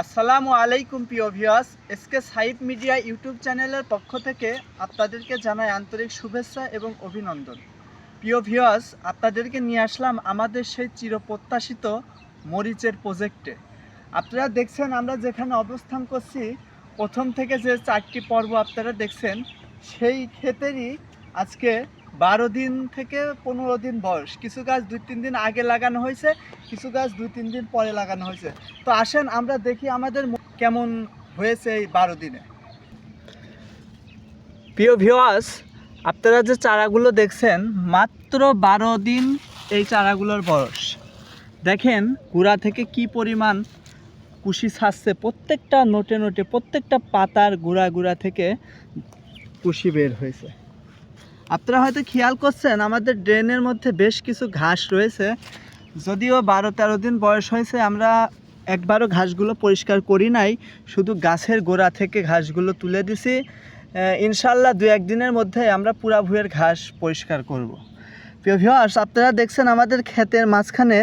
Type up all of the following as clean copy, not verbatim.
আসসালামু আলাইকুম প্রিয় viewers, SK Saif media YouTube চ্যানেলের পক্ষ থেকে আপনাদেরকে জানাই আন্তরিক শুভেচ্ছা এবং অভিনন্দন। প্রিয় ভিউয়ার্স, আপনাদেরকে নিয়ে আসলাম আমাদের সেই চিরপ্রত্যাশিত মরিচের প্রজেক্টে। আপনারা দেখছেন আমরা যেখানে অবস্থান করছি, প্রথম থেকে যে 4টি পর্ব আপনারা দেখছেন, সেই ক্ষেতেরই আজকে 12 দিন থেকে 15 দিন বয়স। কিছু গাছ 2-3 দিন আগে লাগানো হয়েছে, কিছু গাছ 2-3 দিন পরে লাগানো হয়েছে। তো আসেন আমরা দেখি আমাদের কেমন হয়েছে এই 12 দিনে। প্রিয় ভিউয়ার্স, আপনারা যে চারাগুলো দেখছেন, মাত্র 12 দিন এই চারাগুলোর বয়স। দেখেন গোড়া থেকে কি পরিমাণ কুশি ছাড়ছে, প্রত্যেকটা নোটে নোটে, প্রত্যেকটা পাতার গোড়া থেকে কুশি বের হয়েছে। আপনারা হয়তো খেয়াল করছেন আমাদের ড্রেনের মধ্যে বেশ কিছু ঘাস রয়েছে। যদিও 12-13 দিন বয়স হয়েছে, আমরা একবারও ঘাসগুলো পরিষ্কার করি নাই, শুধু গাছের গোড়া থেকে ঘাসগুলো তুলে দিছি। ইনশাল্লাহ 2-1 দিনের মধ্যে আমরা পুরা ভুঁইয়ের ঘাস পরিষ্কার করব। প্রিয় ভিউয়ার্স, আপনারা দেখছেন আমাদের ক্ষেতের মাঝখানে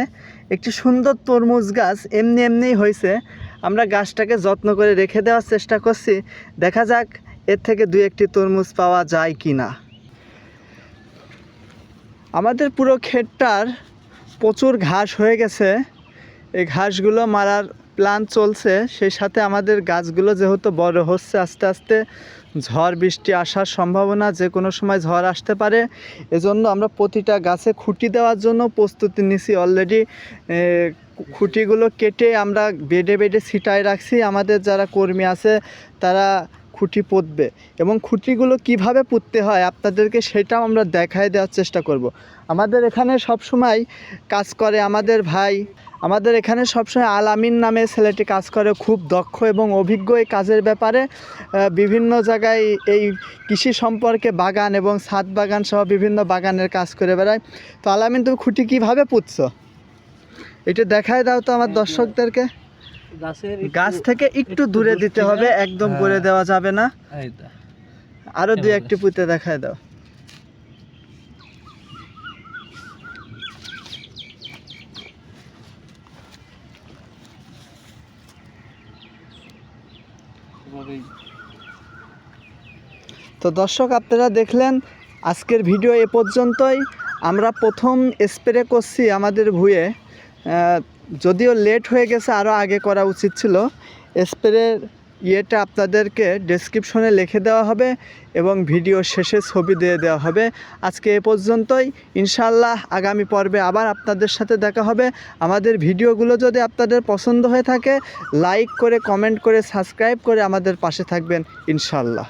একটি সুন্দর তরমুজ গাছ এমনিই হয়েছে। আমরা গাছটাকে যত্ন করে রেখে দেওয়ার চেষ্টা করছি, দেখা যাক এর থেকে 2-1টি তরমুজ পাওয়া যায় কি না। আমাদের পুরো ক্ষেতটার প্রচুর ঘাস হয়ে গেছে, এই ঘাসগুলো মারার প্ল্যান চলছে। সেই সাথে আমাদের গাছগুলো যেহেতু বড় হচ্ছে আস্তে আস্তে, ঝড় বৃষ্টি আসার সম্ভাবনা, যে কোনো সময় ঝড় আসতে পারে। এজন্য আমরা প্রতিটা গাছে খুঁটি দেওয়ার জন্য প্রস্তুতি নিছি অলরেডি। খুঁটিগুলো কেটে আমরা বেডে ছিটায় রাখছি। আমাদের যারা কর্মী আছে তারা খুঁটি পুঁতবে, এবং খুঁটিগুলো কিভাবে পুঁততে হয় আপনাদেরকে সেটাও আমরা দেখায় দেওয়ার চেষ্টা করব। আমাদের এখানে সবসময় কাজ করে আমাদের ভাই, আমাদের এখানে সবসময় আলামিন নামে ছেলেটি কাজ করে, খুব দক্ষ এবং অভিজ্ঞ এই কাজের ব্যাপারে। বিভিন্ন জায়গায় এই কৃষি সম্পর্কে বাগান এবং ছাদ বাগান সহ বিভিন্ন বাগানের কাজ করে বেড়ায়। তো আলামিন, তুমি খুঁটি কীভাবে পুঁতছো এটা দেখায় দাও তো আমার দর্শকদেরকে। গাছ থেকে একটু দূরে দিতে হবে, একদম করে দেওয়া যাবে না। আরো 2-1টি পুঁতে দেখায় দাও। তো দর্শক, আপনারা দেখলেন আজকের ভিডিও এ পর্যন্তই। আমরা প্রথম স্প্রে করছি আমাদের ভুঁয়ে, যদিও লেট হয়ে গেছে, আরও আগে করা উচিত ছিল। স্প্রের ইয়েটা আপনাদেরকে ডেসক্রিপশনে লিখে দেওয়া হবে এবং ভিডিও শেষে ছবি দিয়ে দেওয়া হবে। আজকে এ পর্যন্তই, ইনশাআল্লাহ আগামী পর্বে আবার আপনাদের সাথে দেখা হবে। আমাদের ভিডিওগুলো যদি আপনাদের পছন্দ হয়ে থাকে, লাইক করে, কমেন্ট করে, সাবস্ক্রাইব করে আমাদের পাশে থাকবেন ইনশাআল্লাহ।